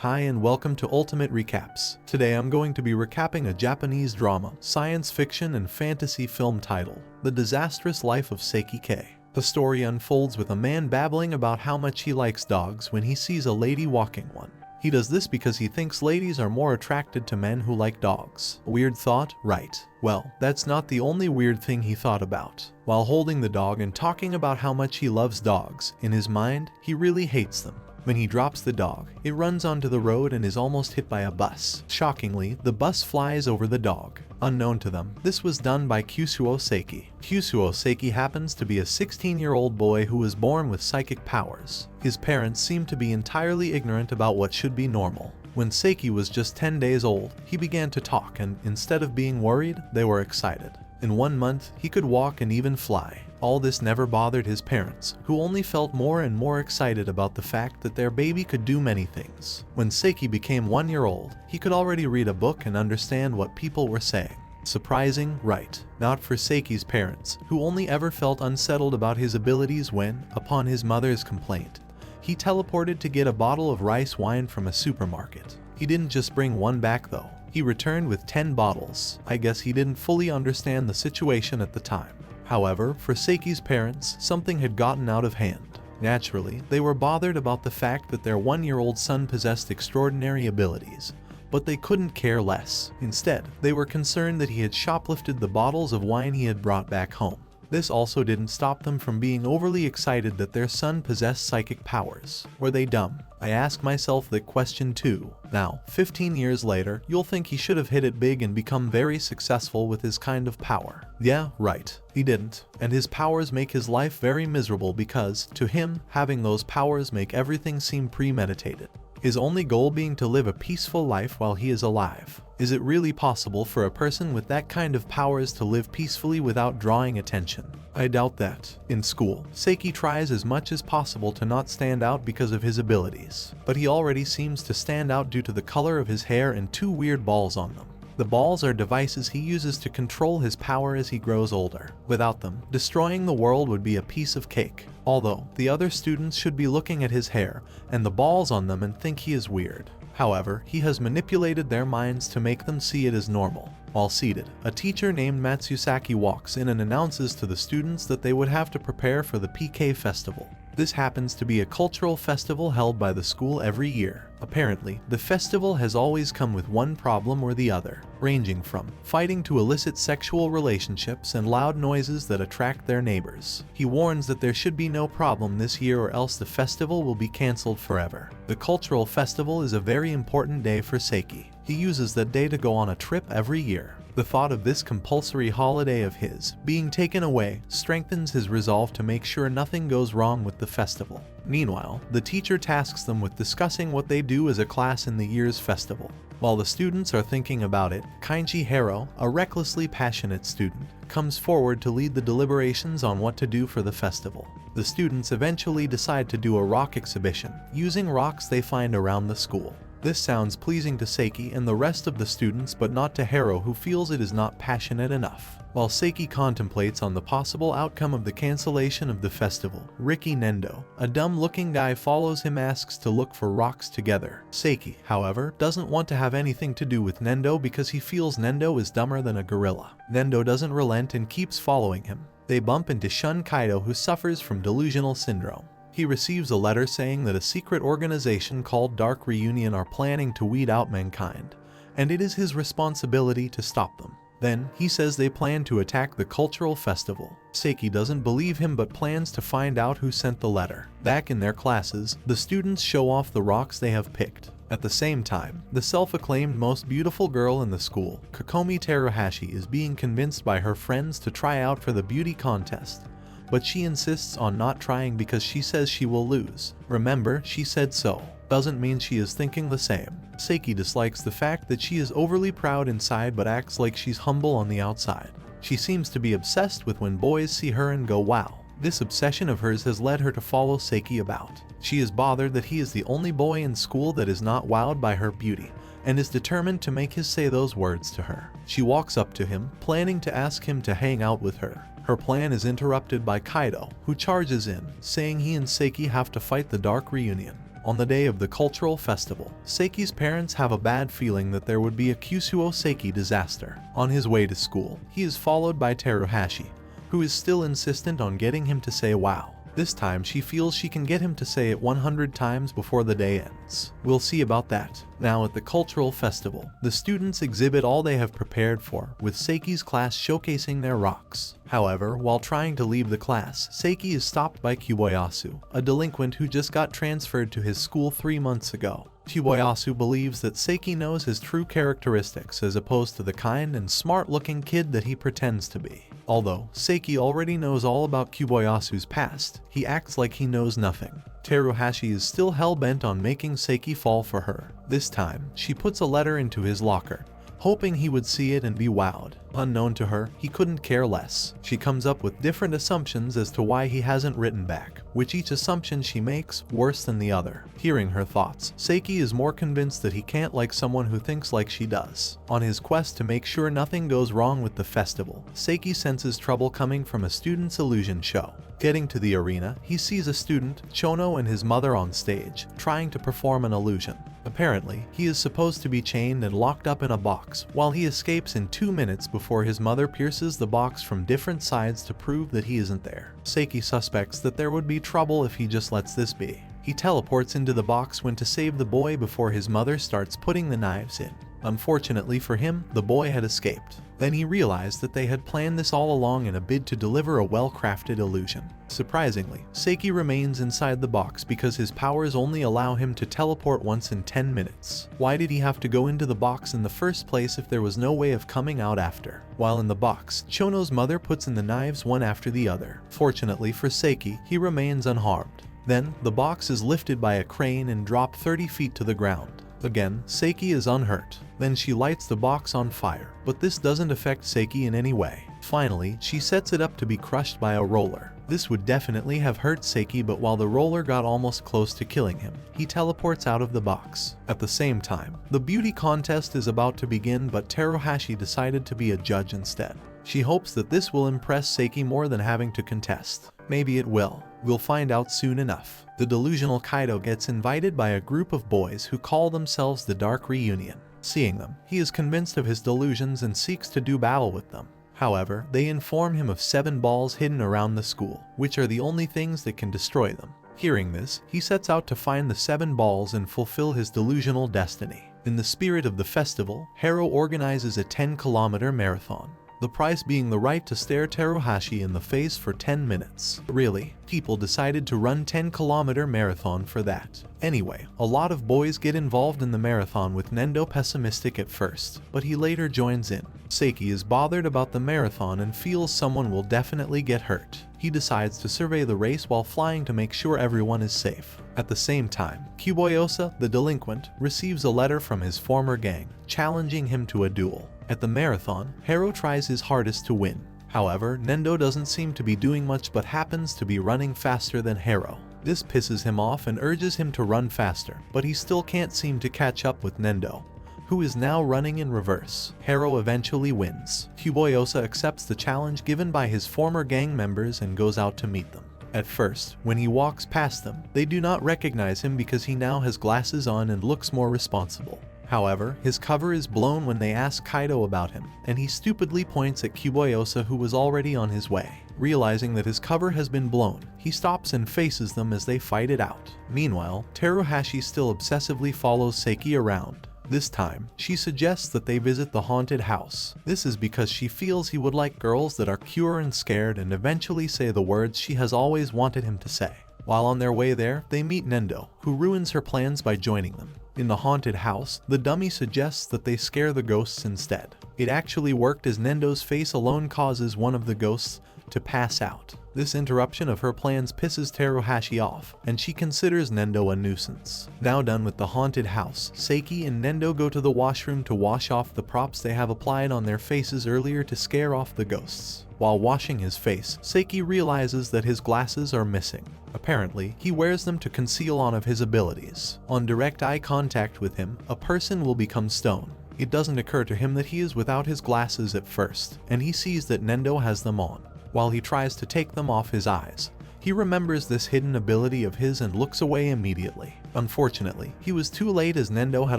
Hi and welcome to Ultimate Recaps. Today I'm going to be recapping a Japanese drama, science fiction and fantasy film titled The Disastrous Life of Seiki Kei. The story unfolds with a man babbling about how much he likes dogs when he sees a lady walking one. He does this because he thinks ladies are more attracted to men who like dogs. Weird thought, right? Well, that's not the only weird thing he thought about. While holding the dog and talking about how much he loves dogs, in his mind, he really hates them. When he drops the dog, it runs onto the road and is almost hit by a bus. Shockingly, the bus flies over the dog. Unknown to them, this was done by Kusuo Seiki. Kusuo Seiki happens to be a 16-year-old boy who was born with psychic powers. His parents seem to be entirely ignorant about what should be normal. When Seiki was just 10 days old, he began to talk and, instead of being worried, they were excited. In 1 month, he could walk and even fly. All this never bothered his parents, who only felt more and more excited about the fact that their baby could do many things. When Seiki became 1 year old, he could already read a book and understand what people were saying. Surprising, right? Not for Seiki's parents, who only ever felt unsettled about his abilities when, upon his mother's complaint, he teleported to get a bottle of rice wine from a supermarket. He didn't just bring one back though. He returned with 10 bottles. I guess he didn't fully understand the situation at the time. However, for Seiki's parents, something had gotten out of hand. Naturally, they were bothered about the fact that their 1-year-old son possessed extraordinary abilities, but they couldn't care less. Instead, they were concerned that he had shoplifted the bottles of wine he had brought back home. This also didn't stop them from being overly excited that their son possessed psychic powers. Were they dumb? I ask myself that question too. Now, 15 years later, you'll think he should have hit it big and become very successful with his kind of power. Yeah, right. He didn't. And his powers make his life very miserable because, to him, having those powers make everything seem premeditated. His only goal being to live a peaceful life while he is alive. Is it really possible for a person with that kind of powers to live peacefully without drawing attention? I doubt that. In school, Seiki tries as much as possible to not stand out because of his abilities, but he already seems to stand out due to the color of his hair and 2 weird balls on them. The balls are devices he uses to control his power as he grows older. Without them, destroying the world would be a piece of cake. Although, the other students should be looking at his hair and the balls on them and think he is weird. However, he has manipulated their minds to make them see it as normal. While seated, a teacher named Matsusaki walks in and announces to the students that they would have to prepare for the PK Festival. This happens to be a cultural festival held by the school every year. Apparently, the festival has always come with one problem or the other, ranging from fighting to illicit sexual relationships and loud noises that attract their neighbors. He warns that there should be no problem this year or else the festival will be cancelled forever. The cultural festival is a very important day for Seiki. He uses that day to go on a trip every year. The thought of this compulsory holiday of his being taken away strengthens his resolve to make sure nothing goes wrong with the festival. Meanwhile, the teacher tasks them with discussing what they do as a class in the year's festival. While the students are thinking about it, Kainji Haro, a recklessly passionate student, comes forward to lead the deliberations on what to do for the festival. The students eventually decide to do a rock exhibition, using rocks they find around the school. This sounds pleasing to Seiki and the rest of the students, but not to Haro, who feels it is not passionate enough. While Seiki contemplates on the possible outcome of the cancellation of the festival, Riki Nendo, a dumb-looking guy, follows him, asks to look for rocks together. Seiki, however, doesn't want to have anything to do with Nendo because he feels Nendo is dumber than a gorilla. Nendo doesn't relent and keeps following him. They bump into Shun Kaido, who suffers from delusional syndrome. He receives a letter saying that a secret organization called Dark Reunion are planning to weed out mankind, and it is his responsibility to stop them. Then, he says they plan to attack the cultural festival. Seiki doesn't believe him but plans to find out who sent the letter. Back in their classes, the students show off the rocks they have picked. At the same time, the self-acclaimed most beautiful girl in the school, Kokomi Teruhashi, is being convinced by her friends to try out for the beauty contest. But she insists on not trying because she says she will lose. Remember, she said so. Doesn't mean she is thinking the same. Seiki dislikes the fact that she is overly proud inside but acts like she's humble on the outside. She seems to be obsessed with when boys see her and go wow. This obsession of hers has led her to follow Seiki about. She is bothered that he is the only boy in school that is not wowed by her beauty, and is determined to make his say those words to her. She walks up to him, planning to ask him to hang out with her. Her plan is interrupted by Kaido, who charges in, saying he and Seiki have to fight the Dark Reunion. On the day of the cultural festival, Seiki's parents have a bad feeling that there would be a Kusuo Seiki disaster. On his way to school, he is followed by Teruhashi, who is still insistent on getting him to say wow. This time she feels she can get him to say it 100 times before the day ends. We'll see about that. Now at the cultural festival, the students exhibit all they have prepared for, with Seiki's class showcasing their rocks. However, while trying to leave the class, Seiki is stopped by Kuboyasu, a delinquent who just got transferred to his school 3 months ago. Kuboyasu believes that Seiki knows his true characteristics as opposed to the kind and smart-looking kid that he pretends to be. Although Seiki already knows all about Kuboyasu's past, he acts like he knows nothing. Teruhashi is still hell-bent on making Seiki fall for her. This time, she puts a letter into his locker, hoping he would see it and be wowed. Unknown to her, he couldn't care less. She comes up with different assumptions as to why he hasn't written back, which each assumption she makes worse than the other. Hearing her thoughts, Seiki is more convinced that he can't like someone who thinks like she does. On his quest to make sure nothing goes wrong with the festival, Seiki senses trouble coming from a student's illusion show. Getting to the arena, he sees a student, Chono, and his mother on stage, trying to perform an illusion. Apparently, he is supposed to be chained and locked up in a box, while he escapes in 2 minutes before his mother pierces the box from different sides to prove that he isn't there. Seiki suspects that there would be trouble if he just lets this be. He teleports into the box when to save the boy before his mother starts putting the knives in. Unfortunately for him, the boy had escaped. Then he realized that they had planned this all along in a bid to deliver a well-crafted illusion. Surprisingly, Seiki remains inside the box because his powers only allow him to teleport once in 10 minutes. Why did he have to go into the box in the first place if there was no way of coming out after? While in the box, Chono's mother puts in the knives one after the other. Fortunately for Seiki, he remains unharmed. Then, the box is lifted by a crane and dropped 30 feet to the ground. Again, Seiki is unhurt. Then she lights the box on fire, but this doesn't affect Seiki in any way. Finally, she sets it up to be crushed by a roller. This would definitely have hurt Seiki, but while the roller got almost close to killing him, he teleports out of the box. At the same time, the beauty contest is about to begin, but Teruhashi decided to be a judge instead. She hopes that this will impress Seiki more than having to contest. Maybe it will. We'll find out soon enough. The delusional Kaido gets invited by a group of boys who call themselves the Dark Reunion. Seeing them, he is convinced of his delusions and seeks to do battle with them. However, they inform him of 7 balls hidden around the school, which are the only things that can destroy them. Hearing this, he sets out to find the 7 balls and fulfill his delusional destiny. In the spirit of the festival, Harrow organizes a 10-kilometer marathon. The prize being the right to stare Teruhashi in the face for 10 minutes. Really, people decided to run 10-kilometer marathon for that. Anyway, a lot of boys get involved in the marathon, with Nendo pessimistic at first, but he later joins in. Seiki is bothered about the marathon and feels someone will definitely get hurt. He decides to survey the race while flying to make sure everyone is safe. At the same time, Kuboyosa, the delinquent, receives a letter from his former gang, challenging him to a duel. At the marathon, Harrow tries his hardest to win. However, Nendo doesn't seem to be doing much but happens to be running faster than Harrow. This pisses him off and urges him to run faster, but he still can't seem to catch up with Nendo, who is now running in reverse. Harrow eventually wins. Kuboyosa accepts the challenge given by his former gang members and goes out to meet them. At first, when he walks past them, they do not recognize him because he now has glasses on and looks more responsible. However, his cover is blown when they ask Kaido about him, and he stupidly points at Kuboyosa, who was already on his way. Realizing that his cover has been blown, he stops and faces them as they fight it out. Meanwhile, Teruhashi still obsessively follows Seiki around. This time, she suggests that they visit the haunted house. This is because she feels he would like girls that are cure and scared and eventually say the words she has always wanted him to say. While on their way there, they meet Nendo, who ruins her plans by joining them. In the haunted house, the dummy suggests that they scare the ghosts instead. It actually worked, as Nendo's face alone causes one of the ghosts to pass out. This interruption of her plans pisses Teruhashi off, and she considers Nendo a nuisance. Now done with the haunted house, Seiki and Nendo go to the washroom to wash off the props they have applied on their faces earlier to scare off the ghosts. While washing his face, Seiki realizes that his glasses are missing. Apparently, he wears them to conceal one of his abilities. On direct eye contact with him, a person will become stone. It doesn't occur to him that he is without his glasses at first, and he sees that Nendo has them on. While he tries to take them off his eyes, He remembers this hidden ability of his and looks away immediately. Unfortunately, he was too late as Nendo had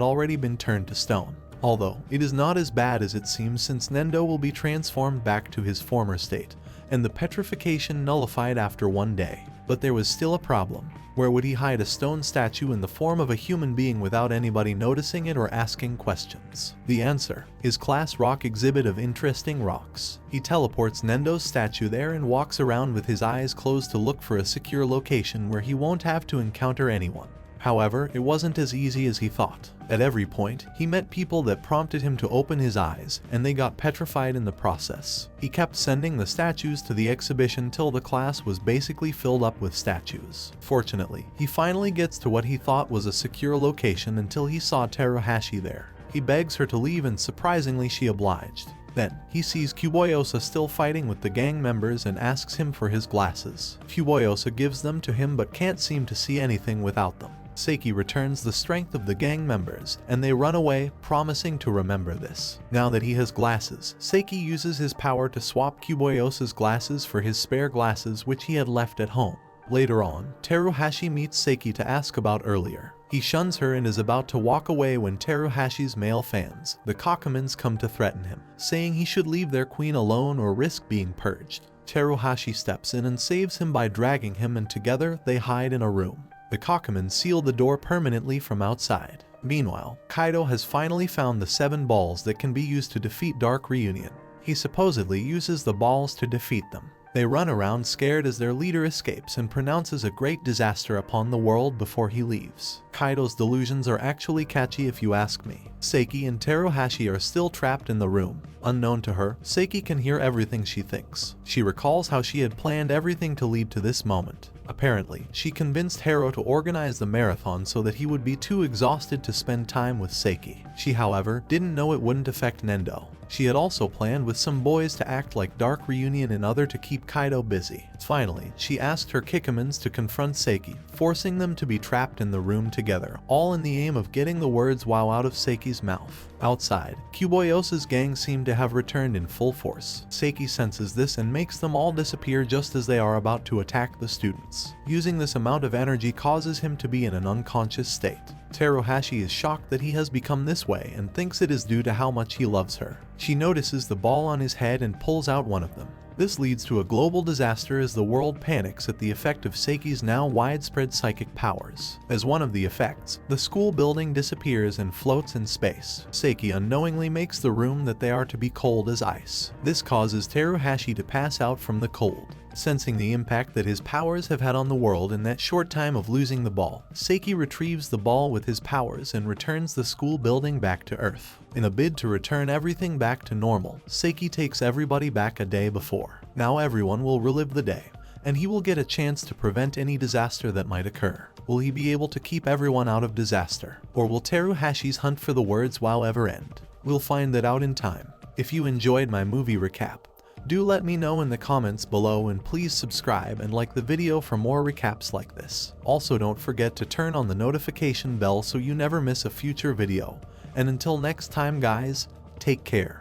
already been turned to stone. Although, it is not as bad as it seems since Nendo will be transformed back to his former state, and the petrification nullified after one day. But there was still a problem. Where would he hide a stone statue in the form of a human being without anybody noticing it or asking questions? The answer is Class Rock exhibit of interesting rocks. He teleports Nendo's statue there and walks around with his eyes closed to look for a secure location where he won't have to encounter anyone. However, it wasn't as easy as he thought. At every point, he met people that prompted him to open his eyes, and they got petrified in the process. He kept sending the statues to the exhibition till the class was basically filled up with statues. Fortunately, he finally gets to what he thought was a secure location until he saw Teruhashi there. He begs her to leave and surprisingly she obliged. Then, he sees Cuboyosa still fighting with the gang members and asks him for his glasses. Cuboyosa gives them to him but can't seem to see anything without them. Seiki returns the strength of the gang members, and they run away, promising to remember this. Now that he has glasses, Seiki uses his power to swap Cuboyosa's glasses for his spare glasses which he had left at home. Later on, Teruhashi meets Seiki to ask about earlier. He shuns her and is about to walk away when Teruhashi's male fans, the Kakumans, come to threaten him, saying he should leave their queen alone or risk being purged. Teruhashi steps in and saves him by dragging him, and together they hide in a room. The Kakumen seal the door permanently from outside. Meanwhile, Kaido has finally found the 7 balls that can be used to defeat Dark Reunion. He supposedly uses the balls to defeat them. They run around scared as their leader escapes and pronounces a great disaster upon the world before he leaves. Kaido's delusions are actually catchy if you ask me. Seiki and Teruhashi are still trapped in the room. Unknown to her, Seiki can hear everything she thinks. She recalls how she had planned everything to lead to this moment. Apparently, she convinced Hero to organize the marathon so that he would be too exhausted to spend time with Seiki. She, however, didn't know it wouldn't affect Nendo. She had also planned with some boys to act like Dark Reunion and other to keep Kaido busy. Finally, she asked her Kikamans to confront Seiki, forcing them to be trapped in the room together, all in the aim of getting the words WoW out of Seiki's mouth. Outside, Cuboyosa's gang seem to have returned in full force. Seiki senses this and makes them all disappear just as they are about to attack the students. Using this amount of energy causes him to be in an unconscious state. Teruhashi is shocked that he has become this way and thinks it is due to how much he loves her. She notices the ball on his head and pulls out one of them. This leads to a global disaster as the world panics at the effect of Seiki's now widespread psychic powers. As one of the effects, the school building disappears and floats in space. Seiki unknowingly makes the room that they are to be cold as ice. This causes Teruhashi to pass out from the cold. Sensing the impact that his powers have had on the world in that short time of losing the ball, Seiki retrieves the ball with his powers and returns the school building back to Earth. In a bid to return everything back to normal, Seiki takes everybody back a day before. Now everyone will relive the day, and he will get a chance to prevent any disaster that might occur. Will he be able to keep everyone out of disaster? Or will Teruhashi's hunt for the words WoW ever end? We'll find that out in time. If you enjoyed my movie recap, do let me know in the comments below, and please subscribe and like the video for more recaps like this. Also, don't forget to turn on the notification bell so you never miss a future video. And until next time guys, take care.